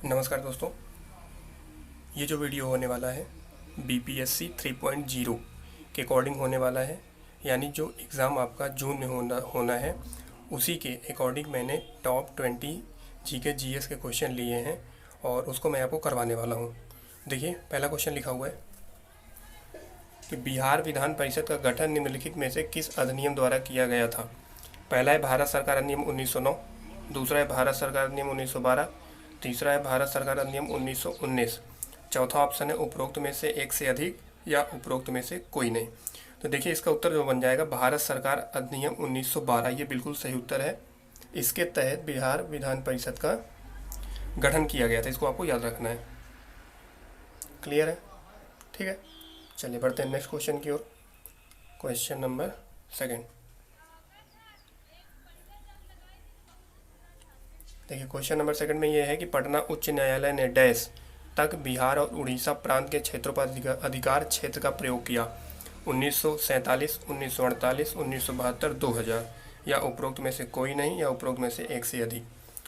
नमस्कार दोस्तों, ये जो वीडियो होने वाला है BPSC 3.0 के अकॉर्डिंग होने वाला है। यानी जो एग्ज़ाम आपका जून में होना है उसी के अकॉर्डिंग मैंने टॉप 20 GK GS के क्वेश्चन लिए हैं और उसको मैं आपको करवाने वाला हूँ। देखिए, पहला क्वेश्चन लिखा हुआ है कि बिहार विधान परिषद का गठन निम्नलिखित में से किस अधिनियम द्वारा किया गया था। पहला है भारत सरकार अधिनियम 1909, दूसरा है भारत सरकार अधिनियम 1912, तीसरा है भारत सरकार अधिनियम 1919, चौथा ऑप्शन है उपरोक्त में से एक से अधिक या उपरोक्त में से कोई नहीं। तो देखिए, इसका उत्तर जो बन जाएगा भारत सरकार अधिनियम 1912, ये बिल्कुल सही उत्तर है। इसके तहत बिहार विधान परिषद का गठन किया गया था। इसको आपको याद रखना है। क्लियर है? ठीक है, चलिए बढ़ते हैं नेक्स्ट क्वेश्चन की ओर। Question number 2। देखिए, क्वेश्चन नंबर 2 में ये है कि पटना उच्च न्यायालय ने डैश तक बिहार और उड़ीसा प्रांत के क्षेत्रों पर अधिकार क्षेत्र का प्रयोग किया। 1947, 1948, 1972, 2000, या उपरोक्त में से कोई नहीं या उपरोक्त में से एक से अधिक।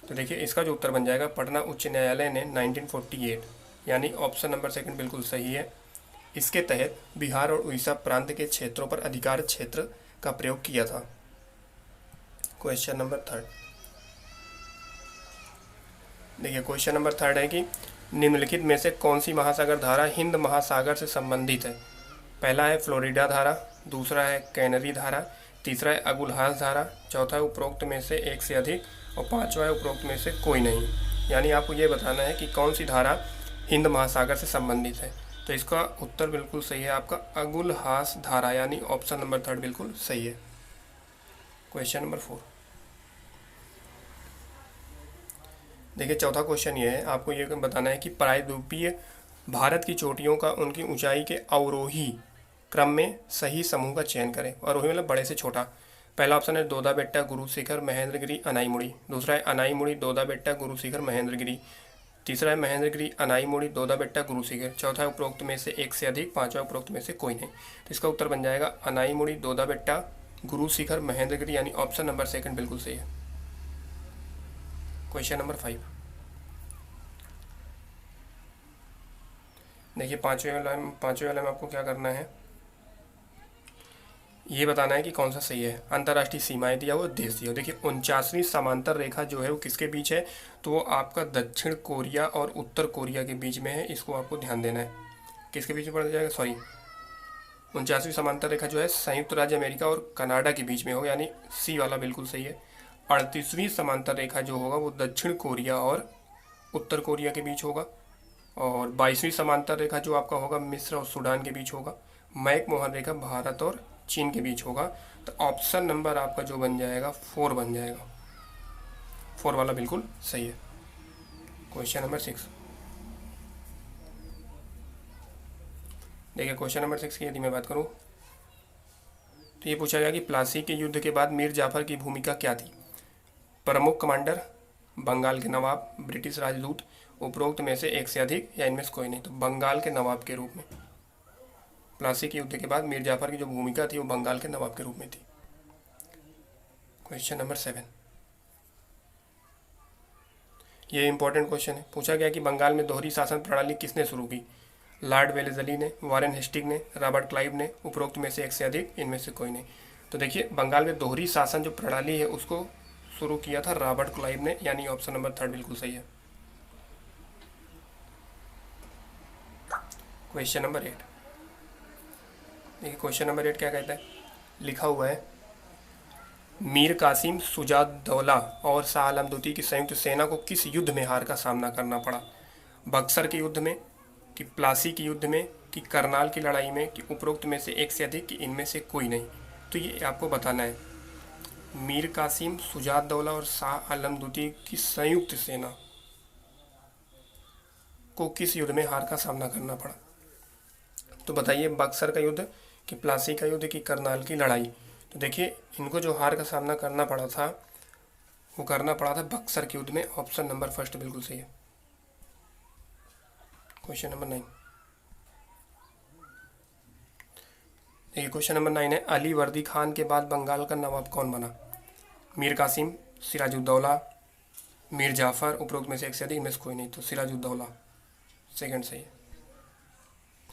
तो देखिए, इसका जो उत्तर बन जाएगा पटना उच्च न्यायालय ने 1948, यानी ऑप्शन नंबर 2 बिल्कुल सही है। इसके तहत बिहार और उड़ीसा प्रांत के क्षेत्रों पर अधिकार क्षेत्र का प्रयोग किया था। Question number 3। देखिए, क्वेश्चन नंबर 3 है कि निम्नलिखित में से कौन सी महासागर धारा हिंद महासागर से संबंधित है। पहला है फ्लोरिडा धारा, दूसरा है कैनरी धारा, तीसरा है अगुलहास धारा, चौथा है उपरोक्त में से एक से अधिक और पांचवा है उपरोक्त में से कोई नहीं। यानी आपको ये बताना है कि कौन सी धारा हिंद महासागर से संबंधित है। तो इसका उत्तर बिल्कुल सही है आपका अगुलहास धारा, यानी ऑप्शन नंबर 3 बिल्कुल सही है। Question number 4। देखिए, चौथा क्वेश्चन ये है, आपको ये बताना है कि प्रायद्वीपीय भारत की चोटियों का उनकी ऊंचाई के अवरोही क्रम में सही समूह का चयन करें। अवरोही मतलब बड़े से छोटा। पहला ऑप्शन है दोदा बेट्टा, गुरु शिखर, महेंद्रगिरी, अनाईमुड़ी। दूसरा है अनाईमुड़ी, दोदा बेट्टा, गुरु शिखर, महेंद्रगिरी। तीसरा है महेंद्रगिरी, अनाईमुड़ी, दोदा बेट्टा, गुरु शिखर। चौथा है उपरोक्त में से एक से अधिक, पांचवा उपरोक्त में से कोई नहीं। तो इसका उत्तर बन जाएगा अनाईमुड़ी, दोदा बेट्टा, गुरु शिखर, महेंद्रगिरी, यानी ऑप्शन नंबर 2 बिल्कुल सही है। Question number 5। देखिए, पांचवें वाले में आपको क्या करना है, ये बताना है कि कौन सा सही है। अंतर्राष्ट्रीय सीमाएं दिया हुआ, देश दिया हुआ। देखिए, 49वीं समांतर रेखा जो है वो किसके बीच है, तो वो आपका दक्षिण कोरिया और उत्तर कोरिया के बीच में है। इसको आपको ध्यान देना है। किसके बीच में पड़ जाएगा, सॉरी, 49वीं समांतर रेखा जो है संयुक्त राज्य अमेरिका और कनाडा के बीच में होगा, यानी सी वाला बिल्कुल सही है। 38वीं समांतर रेखा जो होगा वो दक्षिण कोरिया और उत्तर कोरिया के बीच होगा। और 22वीं समांतर रेखा जो आपका होगा मिस्र और सूडान के बीच होगा। मैकमोहन रेखा भारत और चीन के बीच होगा। तो ऑप्शन नंबर आपका जो बन जाएगा 4 बन जाएगा। 4 वाला बिल्कुल सही है। Question number 6। देखिए, क्वेश्चन नंबर 6 की यदि मैं बात करूं तो ये पूछा गया कि प्लासी के युद्ध के बाद मीर जाफर की भूमिका क्या थी। प्रमुख कमांडर, बंगाल के नवाब, ब्रिटिश राजदूत, उपरोक्त में से एक से अधिक या इनमें से कोई नहीं। तो बंगाल के नवाब के रूप में प्लासी के युद्ध के बाद मीर जाफर की जो भूमिका थी वो बंगाल के नवाब के रूप में थी। Question number 7। ये इंपॉर्टेंट क्वेश्चन है। पूछा गया कि बंगाल में दोहरी शासन प्रणाली किसने शुरू की। लॉर्ड वेलेस्ली ने, वारेन हेस्टिंग ने, रॉबर्ट क्लाइव ने, उपरोक्त में से एक से अधिक, इनमें से कोई नहीं। तो देखिए, बंगाल में दोहरी शासन जो प्रणाली है उसको शुरू किया था रॉबर्ट क्लाइव ने, यानी ऑप्शन नंबर 3 बिल्कुल सही है। Question number 8। देखिए, क्वेश्चन नंबर 8 क्या कहता है, लिखा हुआ है मीर कासिम, सुजाउद्दौला और शाह आलम द्वितीय की संयुक्त सेना को किस युद्ध में हार का सामना करना पड़ा। बक्सर के युद्ध में, कि प्लासी के युद्ध में, कि करनाल की लड़ाई में, कि उपरोक्त में से एक से अधिक, कि इनमें से कोई नहीं। तो ये आपको बताना है। मीर कासिम, सुजाउद्दौला और शाह आलम द्वितीय की संयुक्त सेना को किस युद्ध में हार का सामना करना पड़ा। तो बताइए, बक्सर का युद्ध, कि प्लासी का युद्ध, कि करनाल की लड़ाई। तो देखिए, इनको जो हार का सामना करना पड़ा था वो करना पड़ा था बक्सर के युद्ध में। ऑप्शन नंबर 1 बिल्कुल सही है। Question number 9। देखिए, क्वेश्चन नंबर 9 है अली वर्दी खान के बाद बंगाल का नवाब कौन बना। मीर कासिम, सिराजुद्दौला, मीर जाफ़र, उपरोक्त में से एक से अधिक, इनमें से कोई नहीं, तो सिराजुद्दौला सेकंड सही है।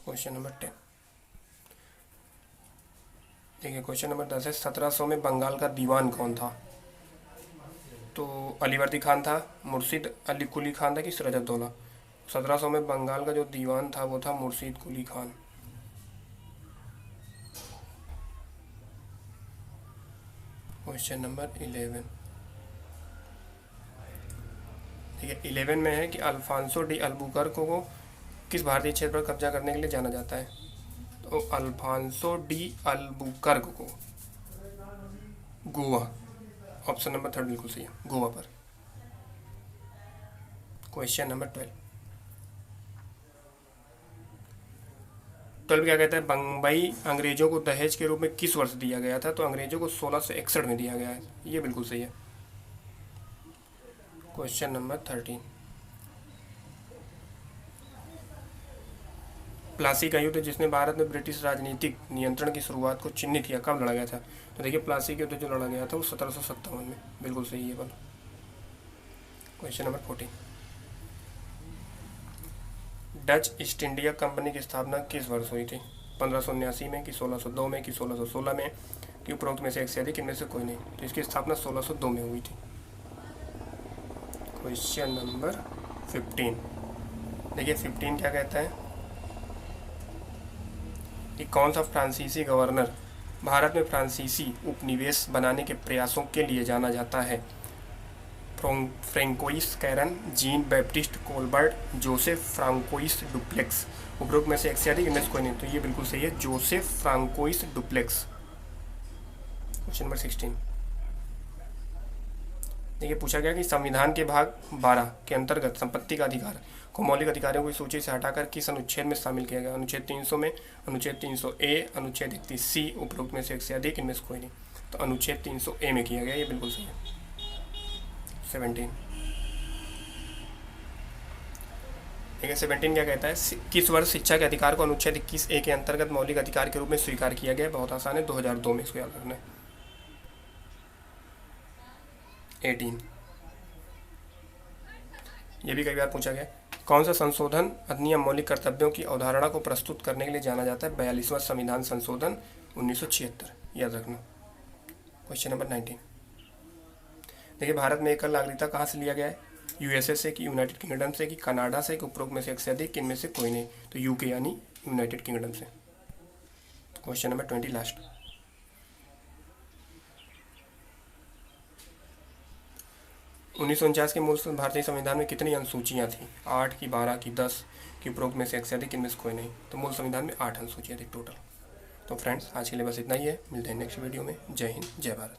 क्वेश्चन नंबर 10 देखिए, क्वेश्चन नंबर 10 है 1700 में बंगाल का दीवान कौन था? तो अलीवर्दी खान था, मुर्शिद अली कुली खान था कि सिराजुद्दौला? 1700 में बंगाल का जो दीवान था वो था मुर्शिद कुली खान। क्वेश्चन नंबर 11 देखिए, 11 में है कि अल्फांसो डी अल्बुकर्क को किस भारतीय क्षेत्र पर कब्जा करने के लिए जाना जाता है? तो अल्फांसो डी अल्बुकर्क को गोवा, ऑप्शन नंबर 3 बिल्कुल सही है, गोवा पर। क्वेश्चन नंबर 12 क्या कहता है? बम्बई अंग्रेजों को दहेज के रूप में किस वर्ष दिया गया था? तो अंग्रेजों को 1661 में दिया गया है, ये बिल्कुल सही है। क्वेश्चन नंबर 13 प्लासी का युद्ध जिसने भारत में ब्रिटिश राजनीतिक नियंत्रण की शुरुआत को चिन्हित किया, कब लड़ा गया था? तो देखिए, प्लासी का युद्ध जो लड़ा गया था वो 1757 में, बिल्कुल सही है बोलो। Question number 14 Dutch east India company की स्थापना किस वर्ष हुई थी? 1579 में कि 1602 में कि 1616 में कि उपरोक्त में से एक से अधिक, इनमें से कोई नहीं, तो इसकी स्थापना 1602 में हुई थी। क्वेश्चन नंबर 15 देखिए, 15 क्या कहता है कि कौन सा फ्रांसीसी गवर्नर भारत में फ्रांसीसी उपनिवेश बनाने के प्रयासों के लिए जाना जाता है? Francois Caron, Jean Baptiste Colbert, Joseph Francois Dupleix, उपरोक्त में से एक से अधिक, इनमें से कोई नहीं, तो ये बिल्कुल सही है, Joseph Francois duplex. Question number 16 देखिए, पूछा गया कि संविधान के भाग 12 के अंतर्गत संपत्ति का अधिकार को मौलिक अधिकारों की सूची से हटाकर किस अनुच्छेद में शामिल किया गया? अनुच्छेद 300 में, अनुच्छेद 300A, अनुच्छेद 31C, उपरोक्त में से एक से अधिक, इनमें से कोई नहीं, तो अनुच्छेद 300A में किया गया, ये बिल्कुल सही है। 17 ठीक है, 17 क्या कहता है? किस वर्ष शिक्षा के अधिकार को अनुच्छेद 21A के अंतर्गत मौलिक अधिकार के रूप में स्वीकार किया गया? बहुत आसान है, 2002 में, इसको याद रखना है। 18 ये भी कई बार पूछा गया, कौन सा संशोधन अधिनियम मौलिक कर्तव्यों की अवधारणा को प्रस्तुत करने के लिए जाना जाता है? 42वां संविधान संशोधन 1976, याद रखना। क्वेश्चन नंबर 19 देखिए, भारत में एकल नागरिकता कहाँ से लिया गया है? यूएसए से कि यूनाइटेड किंगडम से कि कनाडा से कि उपरोक्त में से एक से अधिक, इनमें से कोई नहीं, तो यूके यानी यूनाइटेड किंगडम से। क्वेश्चन नंबर 20 लास्ट 1949 के मूल भारतीय संविधान में कितनी अनुसूचियाँ थी? 8 की 12 की 10 की उपरोक्त में से एक से अधिक, इनमें से कोई नहीं, तो मूल संविधान में 8 अनुसूचियाँ थी टोटल। तो फ्रेंड्स, आज के लिए बस इतना ही है, मिलते हैं नेक्स्ट वीडियो में। जय हिंद, जय भारत।